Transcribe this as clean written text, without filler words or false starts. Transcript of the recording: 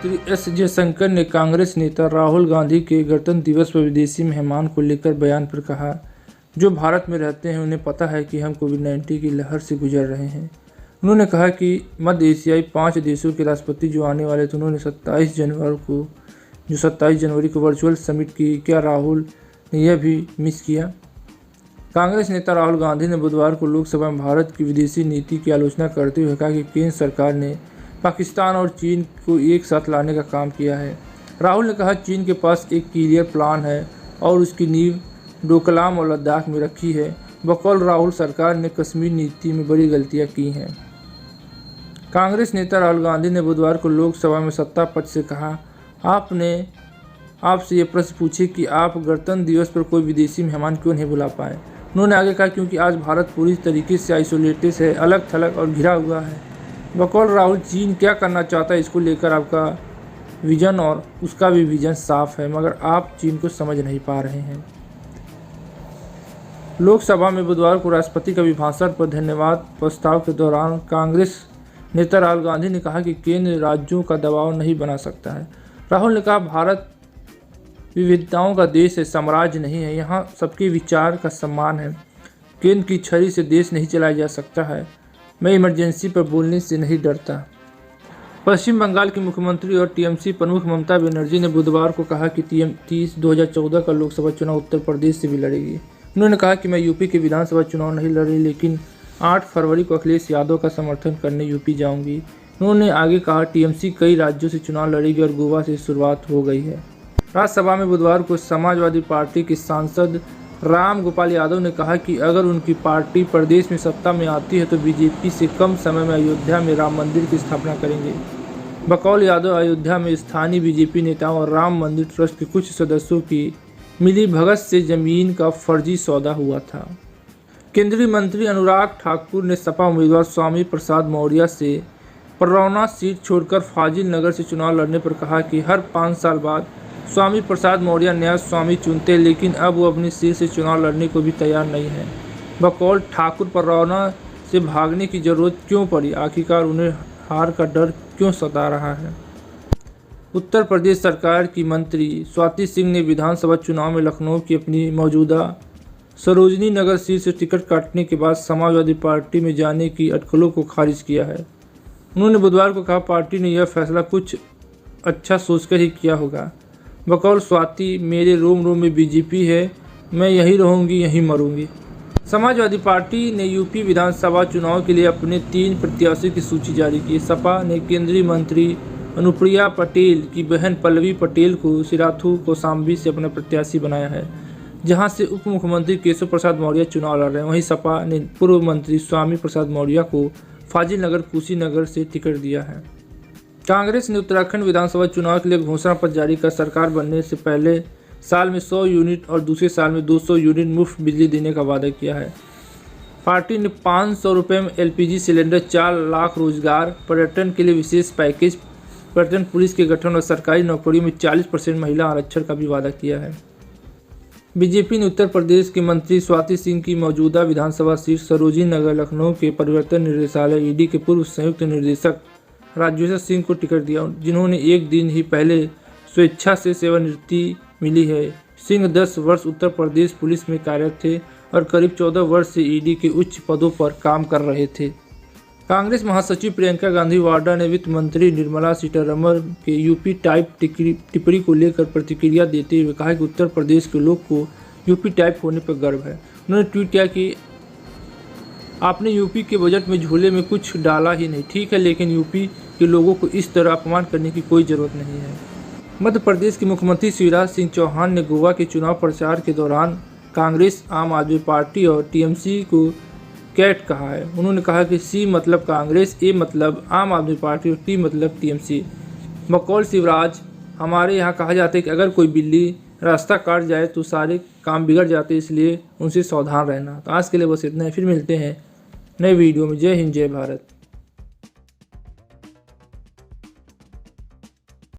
मंत्री एस जयशंकर ने कांग्रेस नेता राहुल गांधी के गणतंत्र दिवस पर विदेशी मेहमान को लेकर बयान पर कहा, जो भारत में रहते हैं उन्हें पता है कि हम कोविड-19 की लहर से गुजर रहे हैं। उन्होंने कहा कि मध्य एशियाई 5 देशों के राष्ट्रपति जो आने वाले थे, उन्होंने 27 जनवरी को वर्चुअल समिट की। क्या राहुल ने यह भी मिस किया? कांग्रेस नेता राहुल गांधी ने बुधवार को लोकसभा में भारत की विदेशी नीति की आलोचना करते हुए कहा कि केंद्र सरकार ने पाकिस्तान और चीन को एक साथ लाने का काम किया है। राहुल ने कहा, चीन के पास एक क्लियर प्लान है और उसकी नींव डोकलाम और लद्दाख में रखी है। बकौल राहुल, सरकार ने कश्मीर नीति में बड़ी गलतियां की हैं। कांग्रेस नेता राहुल गांधी ने बुधवार को लोकसभा में सत्ता पक्ष से कहा, आपसे ये प्रश्न पूछे कि आप गणतंत्र दिवस पर कोई विदेशी मेहमान क्यों नहीं बुला पाए। उन्होंने आगे कहा, क्योंकि आज भारत पूरी तरीके से आइसोलेटेड है, अलग थलग और घिरा हुआ है। बकौल राहुल, चीन क्या करना चाहता है इसको लेकर आपका विजन और उसका भी विजन साफ है, मगर आप चीन को समझ नहीं पा रहे हैं। लोकसभा में बुधवार को राष्ट्रपति का अभिभाषण पर धन्यवाद प्रस्ताव के दौरान कांग्रेस नेता राहुल गांधी ने कहा कि केंद्र राज्यों का दबाव नहीं बना सकता है। राहुल ने कहा, भारत विविधताओं का देश है, साम्राज्य नहीं है। यहाँ सबके विचार का सम्मान है। केंद्र की छड़ी से देश नहीं चलाया जा सकता है। मैं इमरजेंसी पर बोलने से नहीं डरता। पश्चिम बंगाल की मुख्यमंत्री और टीएमसी प्रमुख ममता बनर्जी ने बुधवार को कहा कि 2014 का लोकसभा चुनाव उत्तर प्रदेश से भी लड़ेगी। उन्होंने कहा कि मैं यूपी के विधानसभा चुनाव नहीं लड़ रही, लेकिन 8 फरवरी को अखिलेश यादव का समर्थन करने यूपी जाऊंगी। उन्होंने आगे कहा, टीएमसी कई राज्यों से चुनाव लड़ेगी और गोवा से शुरुआत हो गई है। राज्यसभा में बुधवार को समाजवादी पार्टी के सांसद राम गोपाल यादव ने कहा कि अगर उनकी पार्टी प्रदेश में सत्ता में आती है तो बीजेपी से कम समय में अयोध्या में राम मंदिर की स्थापना करेंगे। बकौल यादव, अयोध्या में स्थानीय बीजेपी नेताओं और राम मंदिर ट्रस्ट के कुछ सदस्यों की मिलीभगत से जमीन का फर्जी सौदा हुआ था। केंद्रीय मंत्री अनुराग ठाकुर ने सपा उम्मीदवार स्वामी प्रसाद मौर्य से पररौना सीट छोड़कर फाजिल नगर से चुनाव लड़ने पर कहा कि हर 5 साल बाद स्वामी प्रसाद मौर्य नया स्वामी चुनते, लेकिन अब वो अपनी सीट से चुनाव लड़ने को भी तैयार नहीं है। बकौल ठाकुर, पररौना से भागने की जरूरत क्यों पड़ी? आखिरकार उन्हें हार का डर क्यों सता रहा है? उत्तर प्रदेश सरकार की मंत्री स्वाति सिंह ने विधानसभा चुनाव में लखनऊ की अपनी मौजूदा सरोजनी नगर सीट से टिकट काटने के बाद समाजवादी पार्टी में जाने की अटकलों को खारिज किया है। उन्होंने बुधवार को कहा, पार्टी ने यह फैसला कुछ अच्छा सोचकर ही किया होगा। बकौल स्वाति, मेरे रोम रोम में बीजेपी है, मैं यहीं रहूंगी, यहीं मरूंगी। समाजवादी पार्टी ने यूपी विधानसभा चुनाव के लिए अपने 3 प्रत्याशियों की सूची जारी की। सपा ने केंद्रीय मंत्री अनुप्रिया पटेल की बहन पल्लवी पटेल को सिराथू कौशाम्बी से अपना प्रत्याशी बनाया है, जहां से उप मुख्यमंत्री केशव प्रसाद मौर्य चुनाव लड़ रहे हैं। वहीं सपा ने पूर्व मंत्री स्वामी प्रसाद मौर्य को फाजिल नगर कुशीनगर से टिकट दिया है। कांग्रेस ने उत्तराखंड विधानसभा चुनाव के लिए घोषणा पत्र जारी कर सरकार बनने से पहले साल में 100 यूनिट और दूसरे साल में 200 यूनिट मुफ्त बिजली देने का वादा किया है। पार्टी ने 500 रुपये में एलपीजी सिलेंडर, 4 लाख रोजगार, पर्यटन के लिए विशेष पैकेज, पर्यटन पुलिस के गठन और सरकारी नौकरियों में 40% महिला आरक्षण का भी वादा किया है। बीजेपी ने उत्तर प्रदेश के मंत्री स्वाति सिंह की मौजूदा विधानसभा सीट सरोजिनी नगर लखनऊ के परिवर्तन निदेशालय ईडी के पूर्व संयुक्त निदेशक राजेश्वर सिंह को टिकट दिया, जिन्होंने एक दिन ही पहले स्वेच्छा से सेवानिवृत्ति मिली है। सिंह 10 वर्ष उत्तर प्रदेश पुलिस में कार्यरत थे और करीब 14 वर्ष से ईडी के उच्च पदों पर काम कर रहे थे। कांग्रेस महासचिव प्रियंका गांधी वाड्रा ने वित्त मंत्री निर्मला सीतारमण के यूपी टाइप टिप्पणी को लेकर प्रतिक्रिया देते हुए कहा कि उत्तर प्रदेश के लोग को यूपी टाइप होने पर गर्व है। उन्होंने ट्वीट किया कि आपने यूपी के बजट में झोले में कुछ डाला ही नहीं, ठीक है, लेकिन यूपी के लोगों को इस तरह अपमान करने की कोई ज़रूरत नहीं है। मध्य प्रदेश के मुख्यमंत्री शिवराज सिंह चौहान ने गोवा के चुनाव प्रचार के दौरान कांग्रेस, आम आदमी पार्टी और टीएमसी को कैट कहा है। उन्होंने कहा कि सी मतलब कांग्रेस, ए मतलब आम आदमी पार्टी और टी मतलब टीएमसी। बकौल शिवराज, हमारे यहाँ कहा जाता है कि अगर कोई बिल्ली रास्ता काट जाए तो सारे काम बिगड़ जाते, इसलिए उनसे सावधान रहना। तो आज के लिए बस इतना है, फिर मिलते हैं नए वीडियो में। जय हिंद, जय भारत।